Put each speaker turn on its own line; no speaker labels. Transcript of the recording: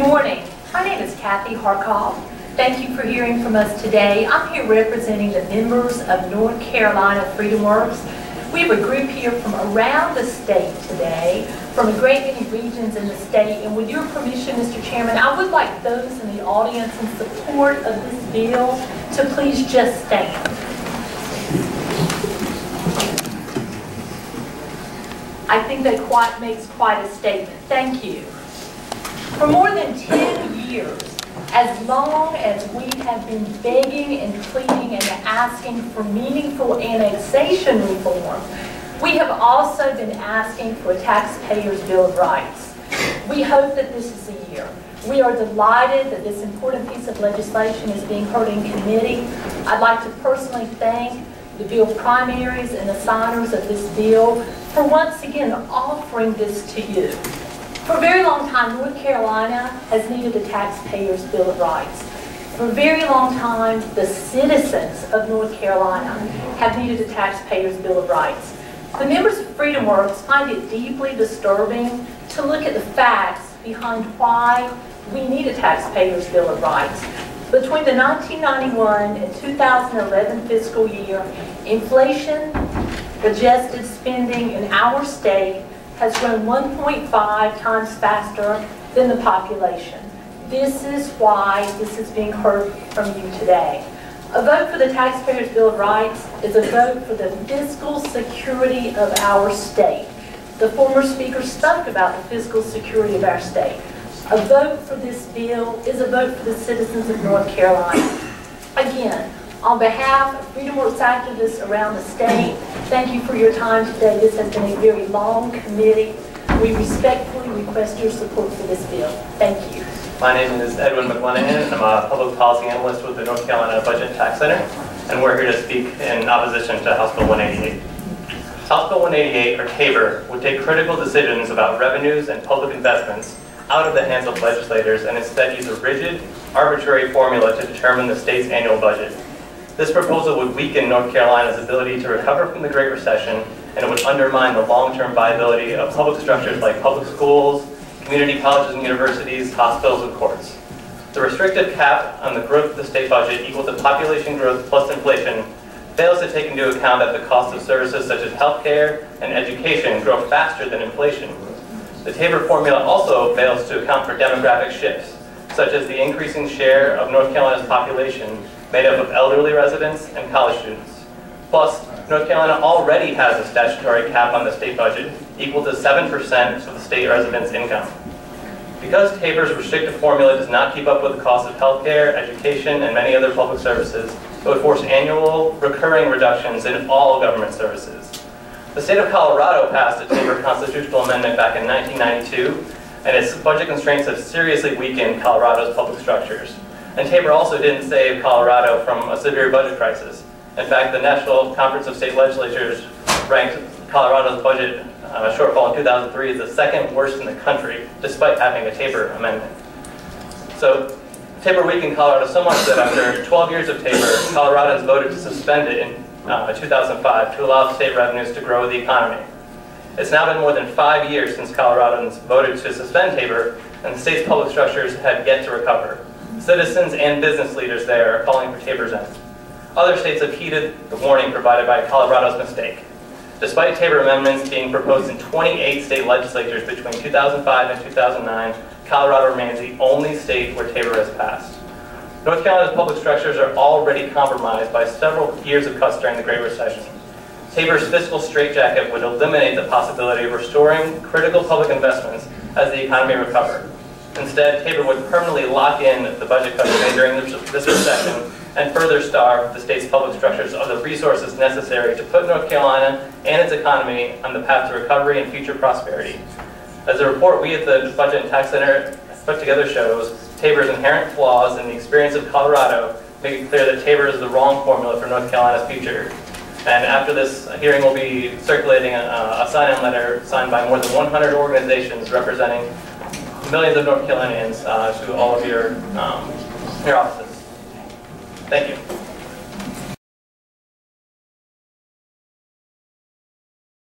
morning. My name is Kathy Harkoff. Thank you for hearing from us today. I'm here representing the members of North Carolina Freedomworks. We have a group here from around the state today, from a great many regions in the state, and with your permission, Mr. Chairman, I would like those in the audience in support of this bill to please just stand. I think that makes quite a statement. Thank you. For more than 10 years, as long as we have been begging and pleading and asking for meaningful annexation reform, we have also been asking for a Taxpayers' Bill of Rights. We hope that this is the year. We are delighted that this important piece of legislation is being heard in committee. I'd like to personally thank the bill primaries and the signers of this bill for once again offering this to you. For a very long time, North Carolina has needed a Taxpayers' Bill of Rights. For a very long time, the citizens of North Carolina have needed a Taxpayers' Bill of Rights. The members of Freedomworks find it deeply disturbing to look at the facts behind why we need a Taxpayers' Bill of Rights. Between the 1991 and 2011 fiscal year, inflation-adjusted spending in our state has grown 1.5 times faster than the population. This is why this is being heard from you today. A vote for the Taxpayers' Bill of Rights is a vote for the fiscal security of our state. The former speaker spoke about the fiscal security of our state. A vote for this bill is a vote for the citizens of North Carolina. Again, on behalf of Freedomworks activists around the state, thank you for your time today. This has been a very long committee. We respectfully request your support for this bill. Thank you.
My name is Edwin McLenahan, and I'm a public policy analyst with the North Carolina Budget and Tax Center, and we're here to speak in opposition to House Bill 188. House Bill 188, or TABOR, would take critical decisions about revenues and public investments out of the hands of legislators and instead use a rigid, arbitrary formula to determine the state's annual budget. This proposal would weaken North Carolina's ability to recover from the Great Recession, and it would undermine the long-term viability of public structures like public schools, community colleges and universities, hospitals, and courts. The restrictive cap on the growth of the state budget equal to population growth plus inflation fails to take into account that the cost of services such as healthcare and education grow faster than inflation. The TABOR formula also fails to account for demographic shifts, such as the increasing share of North Carolina's population made up of elderly residents and college students. Plus, North Carolina already has a statutory cap on the state budget equal to 7% of the state residents' income. Because TABOR's restrictive formula does not keep up with the cost of healthcare, education, and many other public services, it would force annual recurring reductions in all government services. The state of Colorado passed a TABOR constitutional amendment back in 1992, and its budget constraints have seriously weakened Colorado's public structures. And TABOR also didn't save Colorado from a severe budget crisis. In fact, the National Conference of State Legislatures ranked Colorado's budget shortfall in 2003 as the second worst in the country, despite having a TABOR amendment. So TABOR weakened Colorado so much that after 12 years of TABOR, Colorado has voted to suspend it in 2005 to allow state revenues to grow the economy. It's now been more than 5 years since Coloradans voted to suspend TABOR, and the state's public structures have yet to recover. Citizens and business leaders there are calling for TABOR's end. Other states have heeded the warning provided by Colorado's mistake. Despite TABOR amendments being proposed in 28 state legislatures between 2005 and 2009, Colorado remains the only state where TABOR has passed. North Carolina's public structures are already compromised by several years of cuts during the Great Recession. TABOR's fiscal straitjacket would eliminate the possibility of restoring critical public investments as the economy recovered. Instead, TABOR would permanently lock in the budget cuts made during this recession and further starve the state's public structures of the resources necessary to put North Carolina and its economy on the path to recovery and future prosperity. As a report we at the Budget and Tax Center put together shows, TABOR's inherent flaws and the experience of Colorado make it clear that TABOR is the wrong formula for North Carolina's future. And after this hearing, we'll be circulating a sign-in letter signed by more than 100 organizations representing millions of North Carolinians to all of your offices. Thank you.